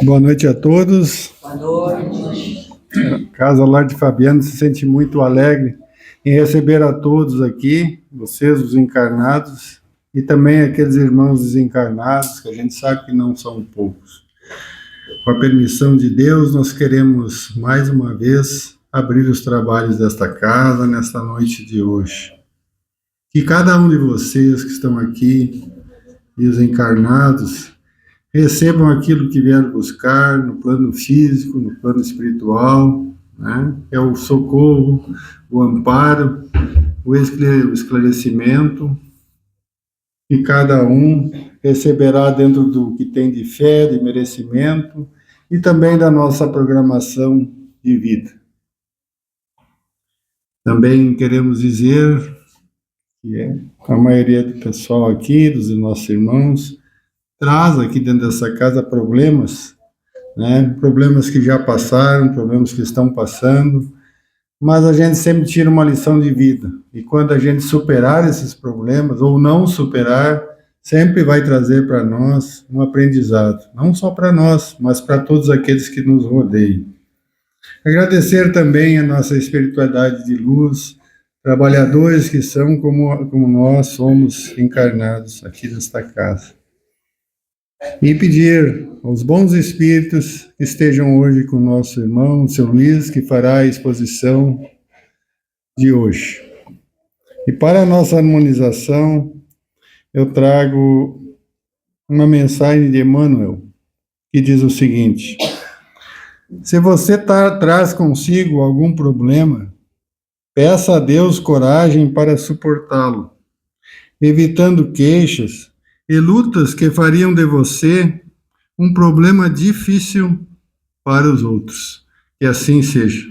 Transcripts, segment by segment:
Boa noite a todos. Boa noite. A Casa Lar de Fabiano se sente muito alegre em receber a todos aqui, vocês, os encarnados, e também aqueles irmãos desencarnados, que a gente sabe que não são poucos. Com a permissão de Deus, nós queremos, mais uma vez, abrir os trabalhos desta casa nesta noite de hoje. Que cada um de vocês que estão aqui, e os encarnados, recebam aquilo que vieram buscar no plano físico, no plano espiritual, né? É o socorro, o amparo, o esclarecimento, que cada um receberá dentro do que tem de fé, de merecimento e também da nossa programação de vida. Também queremos dizer que a maioria do pessoal aqui, dos nossos irmãos, traz aqui dentro dessa casa problemas, né? Problemas que já passaram, problemas que estão passando, mas a gente sempre tira uma lição de vida. E quando a gente superar esses problemas, ou não superar, sempre vai trazer para nós um aprendizado. Não só para nós, mas para todos aqueles que nos rodeiam. Agradecer também a nossa espiritualidade de luz, trabalhadores que são como nós somos encarnados aqui nesta casa. E pedir aos bons espíritos que estejam hoje com o nosso irmão, o seu Luiz, que fará a exposição de hoje. E para a nossa harmonização, eu trago uma mensagem de Emmanuel, que diz o seguinte: se você traz consigo algum problema, peça a Deus coragem para suportá-lo, evitando queixas e lutas que fariam de você um problema difícil para os outros. Que assim seja.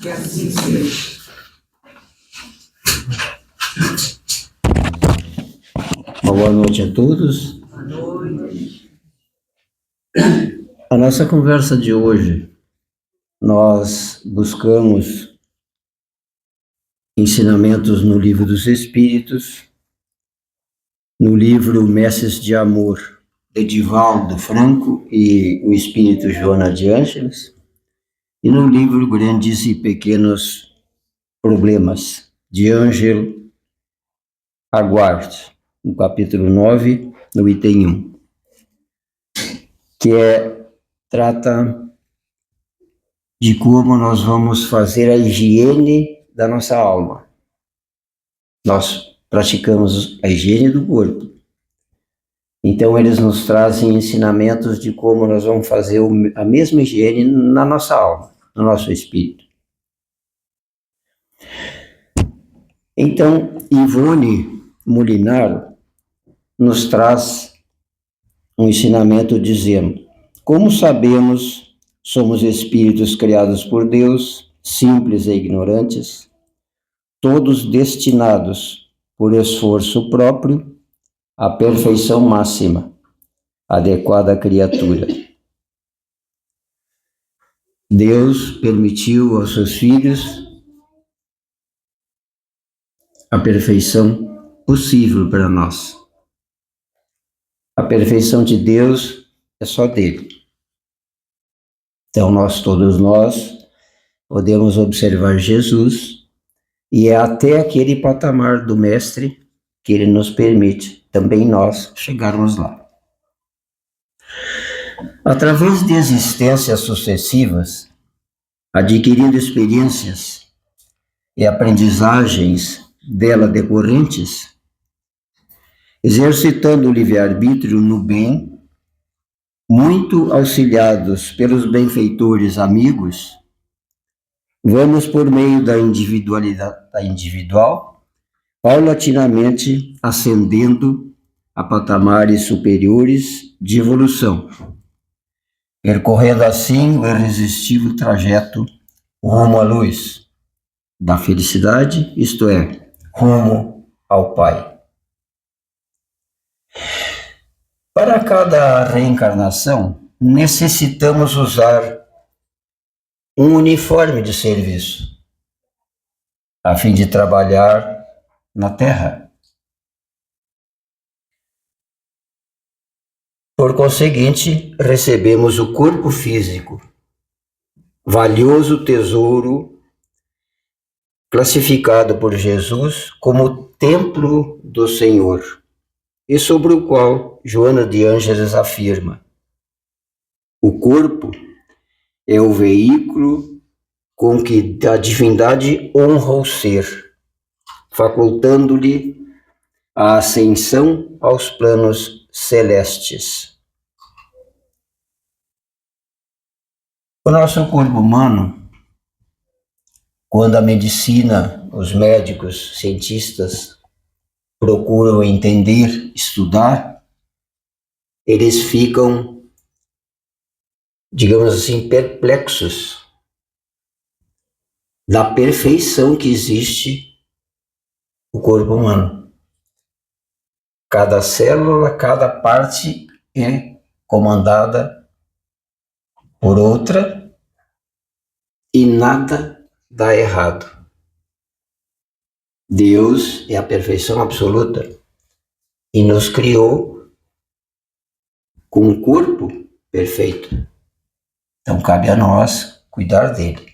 Que assim seja. Boa noite a todos. Boa noite. A nossa conversa de hoje, nós buscamos ensinamentos no Livro dos Espíritos, no livro Mestres de Amor, de Divaldo Franco e o Espírito Joana de Ângeles, e no livro Grandes e Pequenos Problemas, de Ângelo Aguard, no capítulo 9, no item 1, que trata de como nós vamos fazer a higiene da nossa alma. Nós praticamos a higiene do corpo. Então, eles nos trazem ensinamentos de como nós vamos fazer a mesma higiene na nossa alma, no nosso espírito. Então, Ivone Molinaro nos traz um ensinamento dizendo: como sabemos, somos espíritos criados por Deus, simples e ignorantes, todos destinados, por esforço próprio, à perfeição máxima, adequada à criatura. Deus permitiu aos seus filhos a perfeição possível para nós. A perfeição de Deus é só dele. Então, todos nós, podemos observar Jesus, e é até aquele patamar do Mestre que ele nos permite, também nós, chegarmos lá. Através de existências sucessivas, adquirindo experiências e aprendizagens dela decorrentes, exercitando o livre-arbítrio no bem, muito auxiliados pelos benfeitores amigos, vamos por meio da individual, paulatinamente ascendendo a patamares superiores de evolução, percorrendo assim o irresistível trajeto rumo à luz da felicidade, isto é, rumo ao Pai. Para cada reencarnação, necessitamos usar um uniforme de serviço, a fim de trabalhar na Terra. Por conseguinte, recebemos o corpo físico, valioso tesouro, classificado por Jesus como templo do Senhor, e sobre o qual Joana de Ângeles afirma: o corpo é o veículo com que a divindade honra o ser, facultando-lhe a ascensão aos planos celestes. O nosso corpo humano, quando a medicina, os médicos, cientistas procuram entender, estudar, eles ficam, digamos assim, perplexos da perfeição que existe o corpo humano. Cada célula, cada parte é comandada por outra e nada dá errado. Deus é a perfeição absoluta e nos criou com um corpo perfeito. Então cabe a nós cuidar dele.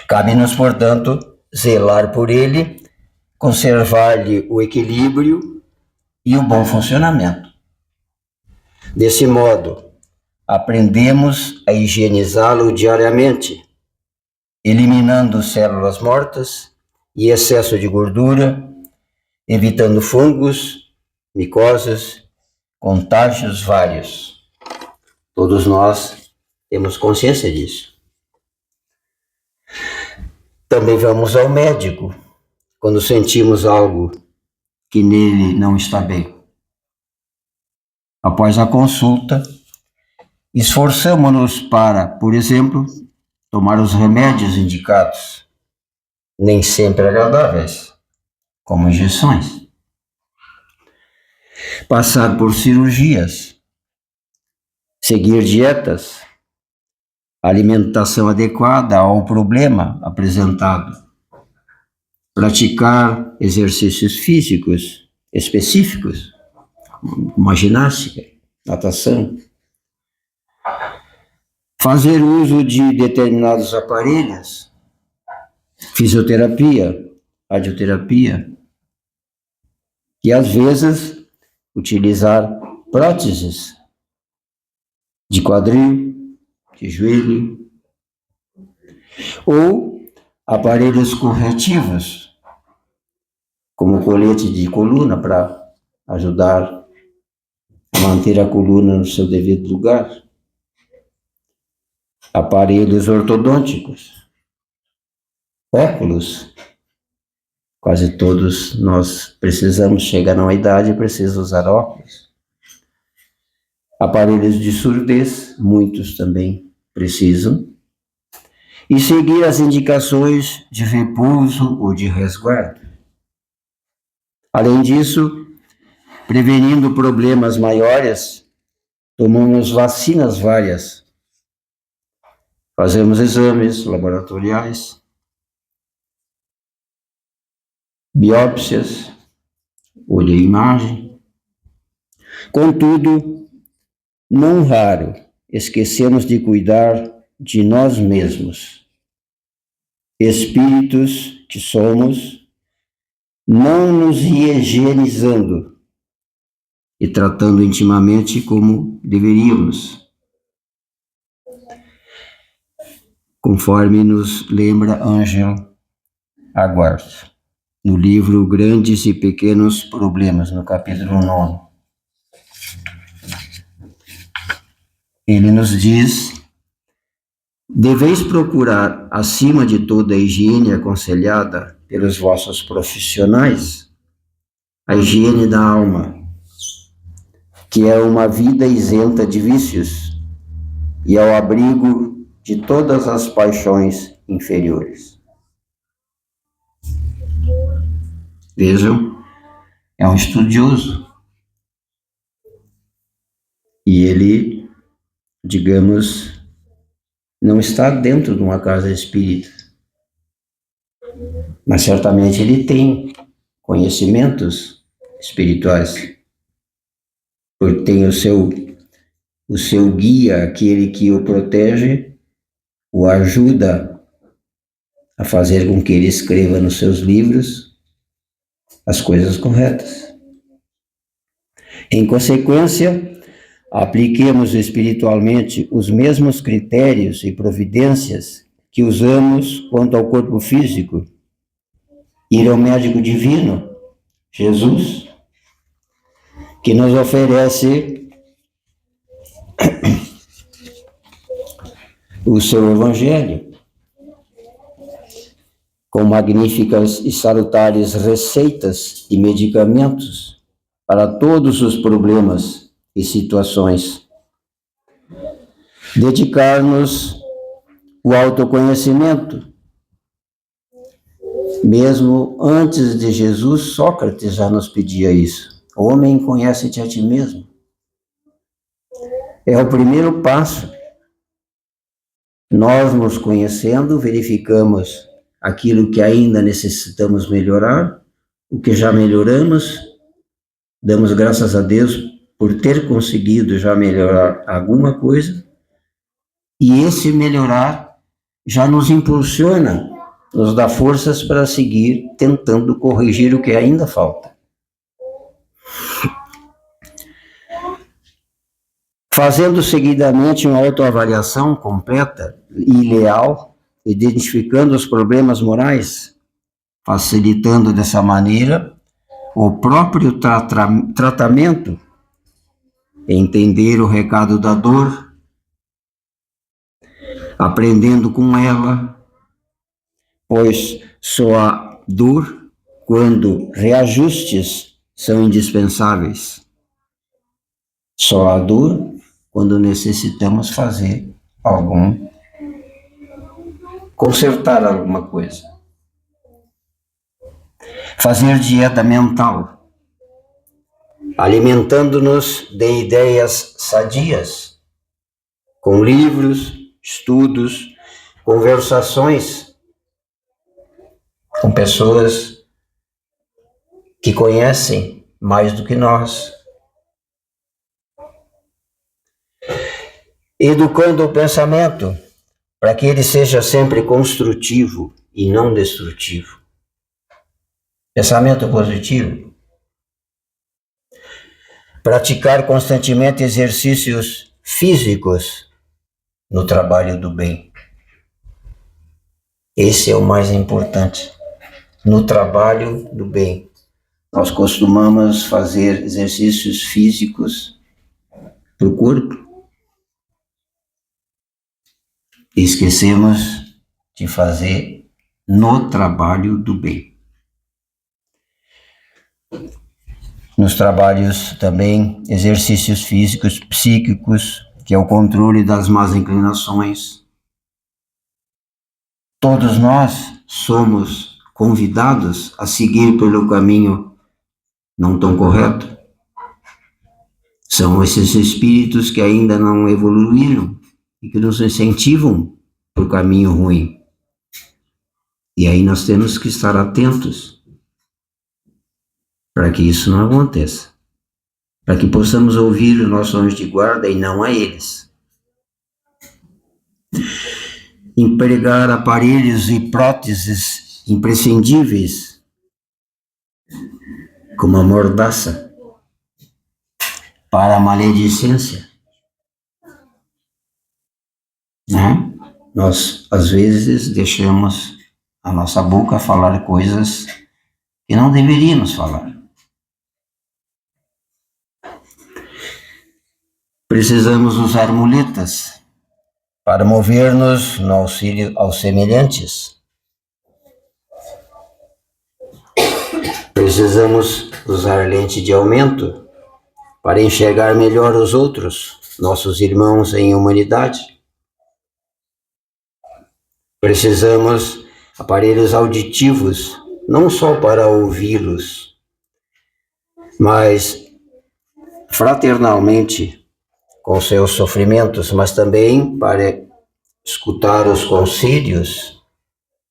Cabe-nos, portanto, zelar por ele, conservar-lhe o equilíbrio e o bom funcionamento. Desse modo, aprendemos a higienizá-lo diariamente, eliminando células mortas e excesso de gordura, evitando fungos, micoses, contágios vários. Todos nós temos consciência disso. Também vamos ao médico quando sentimos algo que nele não está bem. Após a consulta, esforçamo-nos para, por exemplo, tomar os remédios indicados, nem sempre agradáveis, como injeções. Passar por cirurgias, seguir dietas, alimentação adequada ao problema apresentado, praticar exercícios físicos específicos, como a ginástica, natação, fazer uso de determinados aparelhos, fisioterapia, radioterapia, e às vezes utilizar próteses de quadril, de joelho, ou aparelhos corretivos, como colete de coluna para ajudar a manter a coluna no seu devido lugar, aparelhos ortodônticos, óculos. Quase todos nós precisamos chegar numa idade e precisamos usar óculos. Aparelhos de surdez, muitos também precisam. E seguir as indicações de repouso ou de resguardo. Além disso, prevenindo problemas maiores, tomamos vacinas várias. Fazemos exames laboratoriais, biópsias, olho e imagem. Contudo, não raro, esquecemos de cuidar de nós mesmos. Espíritos que somos, não nos higienizando e tratando intimamente como deveríamos. Conforme nos lembra Ângelo Aguardo, no livro Grandes e Pequenos Problemas, no capítulo 9. Ele nos diz: deveis procurar, acima de toda a higiene aconselhada pelos vossos profissionais, a higiene da alma, que é uma vida isenta de vícios e ao abrigo de todas as paixões inferiores. Vejam, é um estudioso. E ele, digamos, não está dentro de uma casa espírita. Mas certamente ele tem conhecimentos espirituais. porque tem o seu guia, aquele que o protege, o ajuda a fazer com que ele escreva nos seus livros as coisas corretas. Em consequência, apliquemos espiritualmente os mesmos critérios e providências que usamos quanto ao corpo físico. Ir ao médico divino, Jesus, que nos oferece o seu Evangelho, com magníficas e salutares receitas e medicamentos para todos os problemas e situações. Dedicar-nos ao autoconhecimento. Mesmo antes de Jesus, Sócrates já nos pedia isso. Homem, conhece-te a ti mesmo. É o primeiro passo. Nós, nos conhecendo, verificamos aquilo que ainda necessitamos melhorar, o que já melhoramos, damos graças a Deus por ter conseguido já melhorar alguma coisa, e esse melhorar já nos impulsiona, nos dá forças para seguir tentando corrigir o que ainda falta. Fazendo seguidamente uma autoavaliação completa e leal, identificando os problemas morais, facilitando dessa maneira o próprio tratamento, entender o recado da dor, aprendendo com ela, pois só há dor quando reajustes são indispensáveis. Só há dor quando necessitamos consertar alguma coisa. Fazer dieta mental, alimentando-nos de ideias sadias, com livros, estudos, conversações com pessoas que conhecem mais do que nós. Educando o pensamento, para que ele seja sempre construtivo e não destrutivo. Pensamento positivo. Praticar constantemente exercícios físicos no trabalho do bem. Esse é o mais importante. No trabalho do bem. Nós costumamos fazer exercícios físicos para o corpo. Esquecemos de fazer no trabalho do bem. Nos trabalhos também, exercícios físicos, psíquicos, que é o controle das más inclinações. Todos nós somos convidados a seguir pelo caminho não tão correto. São esses espíritos que ainda não evoluíram e que nos incentivam para o caminho ruim. E aí nós temos que estar atentos para que isso não aconteça. Para que possamos ouvir o nosso anjo de guarda e não a eles. Empregar aparelhos e próteses imprescindíveis, como a mordaça, para a maledicência. Né? Nós, às vezes, deixamos a nossa boca falar coisas que não deveríamos falar. Precisamos usar muletas para mover-nos no auxílio aos semelhantes. Precisamos usar lente de aumento para enxergar melhor os outros, nossos irmãos em humanidade. Precisamos aparelhos auditivos, não só para ouvi-los, mas fraternalmente com seus sofrimentos, mas também para escutar os conselhos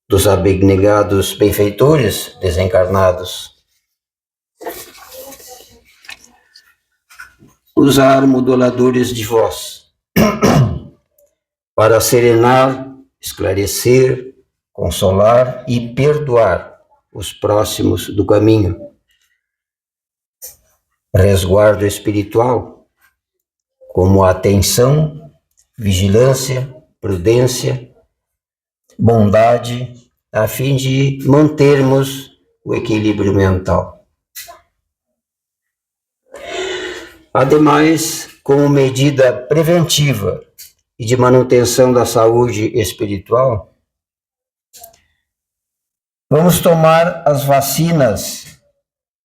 dos abnegados benfeitores desencarnados. usar moduladores de voz para serenar, esclarecer, consolar e perdoar os próximos do caminho. Resguardo espiritual, como atenção, vigilância, prudência, bondade, a fim de mantermos o equilíbrio mental. Ademais, como medida preventiva e de manutenção da saúde espiritual, vamos tomar as vacinas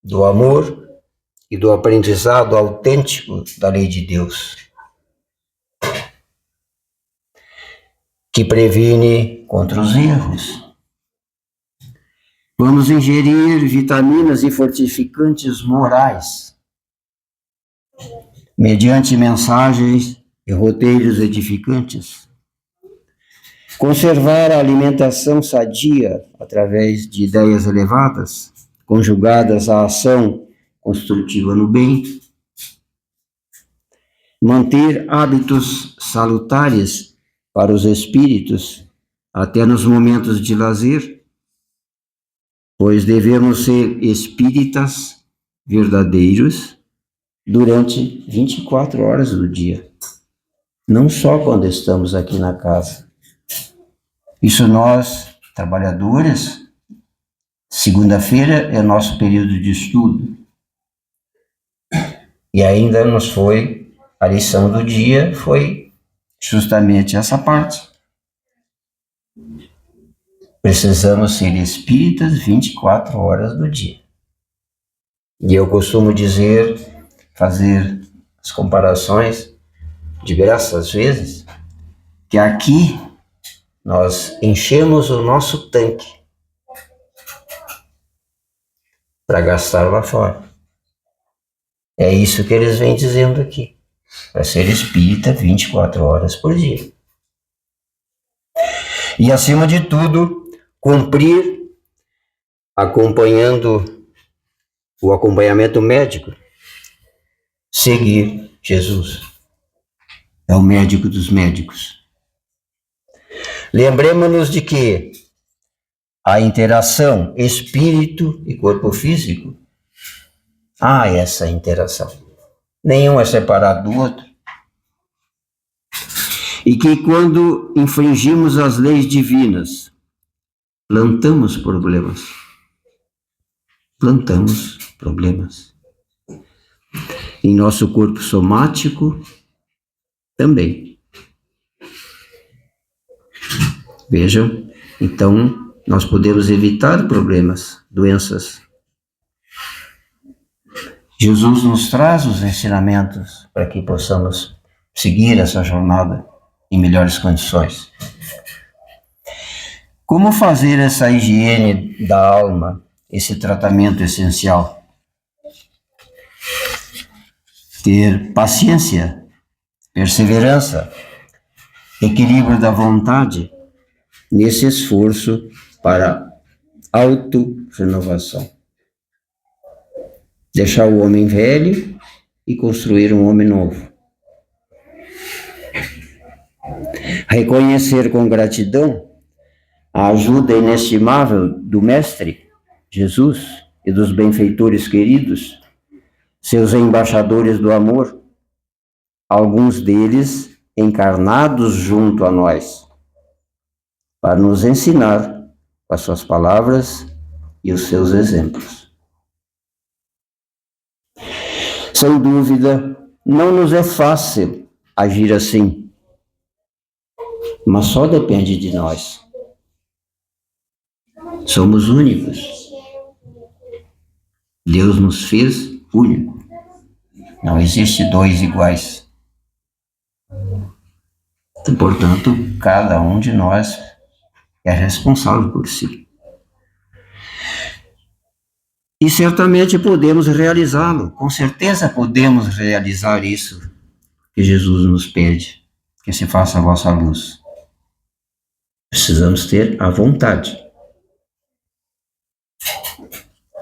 do amor e do aprendizado autêntico da lei de Deus, que previne contra os erros. Vamos ingerir vitaminas e fortificantes morais, mediante mensagens e roteiros edificantes. Conservar a alimentação sadia através de ideias elevadas, conjugadas à ação construtiva no bem. Manter hábitos salutares para os espíritos, até nos momentos de lazer, pois devemos ser espíritas verdadeiros durante 24 horas do dia, não só quando estamos aqui na casa. Isso nós, trabalhadores, segunda-feira é nosso período de estudo, e ainda a lição do dia foi justamente essa parte. Precisamos ser espíritas 24 horas do dia. E eu costumo fazer as comparações diversas vezes, que aqui nós enchemos o nosso tanque para gastar lá fora. É isso que eles vêm dizendo aqui, para ser espírita 24 horas por dia. E, acima de tudo, cumprir acompanhando o acompanhamento médico, seguir Jesus. É o médico dos médicos. Lembremos-nos de que a interação espírito e corpo físico, há essa interação. Nenhum é separado do outro. E que quando infringimos as leis divinas, plantamos problemas. Plantamos problemas. Em nosso corpo somático, também. Vejam, então, nós podemos evitar problemas, doenças. Jesus nos traz os ensinamentos para que possamos seguir essa jornada em melhores condições. Como fazer essa higiene da alma, esse tratamento essencial? Ter paciência, perseverança, equilíbrio da vontade, nesse esforço para auto-renovação. Deixar o homem velho e construir um homem novo. Reconhecer com gratidão a ajuda inestimável do Mestre, Jesus, e dos benfeitores queridos, seus embaixadores do amor, alguns deles encarnados junto a nós, para nos ensinar com as suas palavras e os seus exemplos. Sem dúvida, não nos é fácil agir assim, mas só depende de nós. Somos únicos. Deus nos fez único. Não existe dois iguais. Portanto, cada um de nós é responsável por si. E certamente podemos realizá-lo. Com certeza podemos realizar isso que Jesus nos pede, que se faça a vossa luz. Precisamos ter a vontade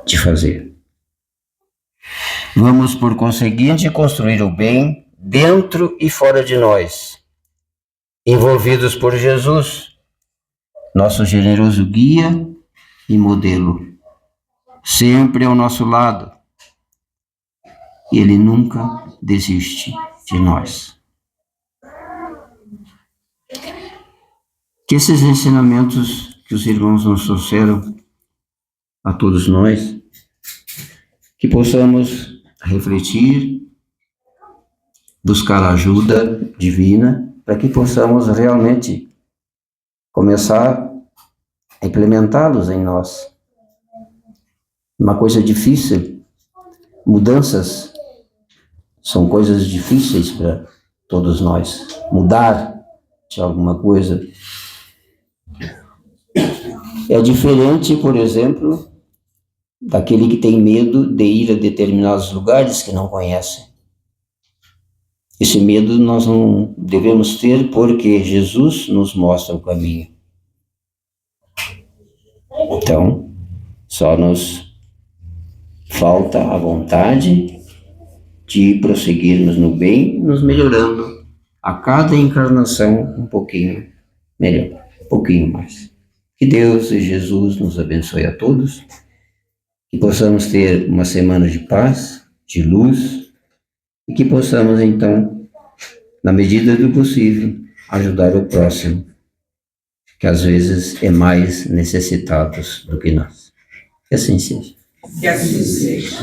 de fazer. Vamos, por conseguinte, construir o bem dentro e fora de nós, envolvidos por Jesus, nosso generoso guia e modelo, sempre ao nosso lado. Ele nunca desiste de nós. Que esses ensinamentos que os irmãos nos trouxeram a todos nós, que possamos refletir, buscar ajuda divina, para que possamos realmente começar a implementá-los em nós. Uma coisa difícil, mudanças são coisas difíceis para todos nós. Mudar de alguma coisa é diferente, por exemplo, daquele que tem medo de ir a determinados lugares que não conhece. Esse medo nós não devemos ter, porque Jesus nos mostra o caminho. Então, só nos falta a vontade de prosseguirmos no bem, nos melhorando a cada encarnação um pouquinho melhor, um pouquinho mais. Que Deus e Jesus nos abençoe a todos, que possamos ter uma semana de paz, de luz, e que possamos, então, na medida do possível, ajudar o próximo, que às vezes é mais necessitado do que nós. Que assim seja. Que assim seja.